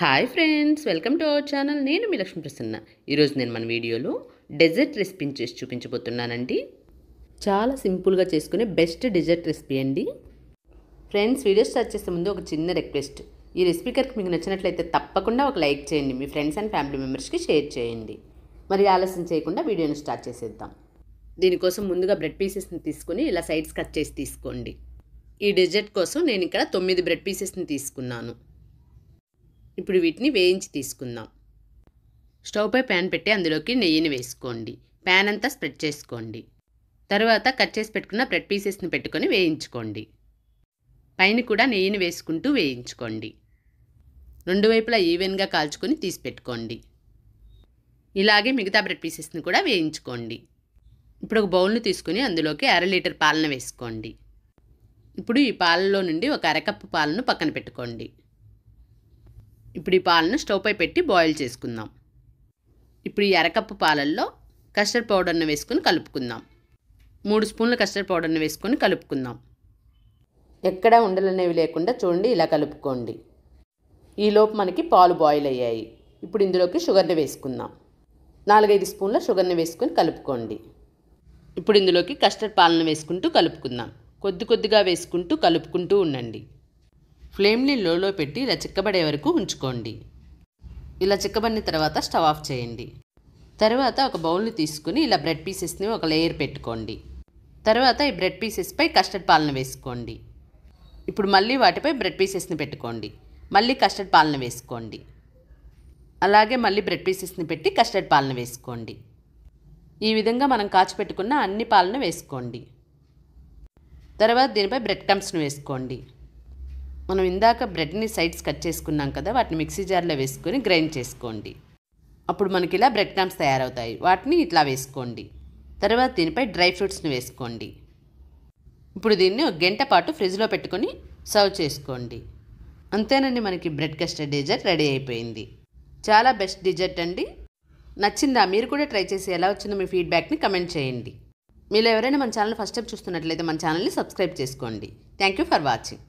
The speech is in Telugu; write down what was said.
Hi friends, welcome to our channel. నేను మీ లక్ష్మీ ప్రసన్న. ఈరోజు నేను మన వీడియోలో డెజర్ట్ రెసిపీని చేసి చూపించబోతున్నానండి. చాలా సింపుల్గా చేసుకునే బెస్ట్ డెజర్ట్ రెసిపీ అండి. ఫ్రెండ్స్, వీడియో స్టార్ట్ చేసే ముందు ఒక చిన్న రిక్వెస్ట్. ఈ రెసిపీ కనుక మీకు నచ్చినట్లయితే తప్పకుండా ఒక లైక్ చేయండి, మీ ఫ్రెండ్స్ అండ్ ఫ్యామిలీ మెంబర్స్కి షేర్ చేయండి. మరి ఆలస్యం చేయకుండా వీడియోని స్టార్ట్ చేసేద్దాం. దీనికోసం ముందుగా బ్రెడ్ పీసెస్ని తీసుకొని ఇలా సైడ్స్ కట్ చేసి తీసుకోండి. ఈ డెజర్ట్ కోసం నేను ఇక్కడ 9 బ్రెడ్ పీసెస్ని తీసుకున్నాను. ఇప్పుడు వీటిని వేయించి తీసుకుందాం. స్టవ్ పై ప్యాన్ పెట్టి అందులోకి నెయ్యిని వేసుకోండి. ప్యాన్ అంతా స్ప్రెడ్ చేసుకోండి. తర్వాత కట్ చేసి పెట్టుకున్న బ్రెడ్ పీసెస్ని పెట్టుకొని వేయించుకోండి. పైన కూడా నెయ్యిని వేసుకుంటూ వేయించుకోండి. రెండు వైపులా ఈవెన్గా కాల్చుకొని తీసి పెట్టుకోండి. ఇలాగే మిగతా బ్రెడ్ పీసెస్ని కూడా వేయించుకోండి. ఇప్పుడు ఒక బౌల్ని తీసుకుని అందులోకి 1/2 లీటర్ పాలను వేసుకోండి. ఇప్పుడు ఈ పాలలో నుండి ఒక అరకప్పు పాలను పక్కన పెట్టుకోండి. ఇప్పుడు ఈ పాలను స్టవ్ పై పెట్టి బాయిల్ చేసుకుందాం. ఇప్పుడు ఈ అరకప్పు పాలల్లో కస్టర్డ్ పౌడర్ని వేసుకొని కలుపుకుందాం. 3 స్పూన్ల కస్టర్డ్ పౌడర్ని వేసుకొని కలుపుకుందాం. ఎక్కడా ఉండలనేవి లేకుండా చూడండి, ఇలా కలుపుకోండి. ఈలోపు మనకి పాలు బాయిల్ అయ్యాయి. ఇప్పుడు ఇందులోకి షుగర్ని వేసుకుందాం. 4-5 స్పూన్ల షుగర్ని వేసుకొని కలుపుకోండి. ఇప్పుడు ఇందులోకి కస్టర్డ్ పాలను వేసుకుంటూ కలుపుకుందాం. కొద్ది కొద్దిగా వేసుకుంటూ కలుపుకుంటూ ఉండండి. ఫ్లేమ్ని లోలో పెట్టి ఇలా చిక్కబడే వరకు ఉంచుకోండి. ఇలా చిక్కబడిన తర్వాత స్టవ్ ఆఫ్ చేయండి. తర్వాత ఒక బౌల్ని తీసుకుని ఇలా బ్రెడ్ పీసెస్ని ఒక లేయర్ పెట్టుకోండి. తర్వాత ఈ బ్రెడ్ పీసెస్పై కస్టర్డ్ పాలను వేసుకోండి. ఇప్పుడు మళ్ళీ వాటిపై బ్రెడ్ పీసెస్ని పెట్టుకోండి. మళ్ళీ కస్టర్డ్ పాలను వేసుకోండి. అలాగే మళ్ళీ బ్రెడ్ పీసెస్ని పెట్టి కస్టర్డ్ పాలను వేసుకోండి. ఈ విధంగా మనం కాచిపెట్టుకున్న అన్ని పాలను వేసుకోండి. తర్వాత దీనిపై బ్రెడ్ క్రమ్స్ను వేసుకోండి. మనం ఇందాక బ్రెడ్ని సైడ్స్ కట్ చేసుకున్నాం కదా, వాటిని మిక్సీ జార్లో వేసుకొని గ్రైండ్ చేసుకోండి. అప్పుడు మనకి ఇలా బ్రెడ్ క్రమ్స్ తయారవుతాయి. వాటిని ఇట్లా వేసుకోండి. తర్వాత దీనిపై డ్రై ఫ్రూట్స్ని వేసుకోండి. ఇప్పుడు దీన్ని 1 గంట పాటు ఫ్రిడ్జ్లో పెట్టుకొని సర్వ్ చేసుకోండి. అంతేనండి, మనకి బ్రెడ్ కస్టర్డ్ డెజర్ట్ రెడీ అయిపోయింది. చాలా బెస్ట్ డెజర్ట్ అండి. నచ్చిందా? మీరు కూడా ట్రై చేసి ఎలా వచ్చిందో మీ ఫీడ్బ్యాక్ని కమెంట్ చేయండి. మీరు ఎవరైనా మన ఛానల్ ఫస్ట్ టైం చూస్తున్నట్లయితే మన ఛానల్ని సబ్స్క్రైబ్ చేసుకోండి. Thank you for watching.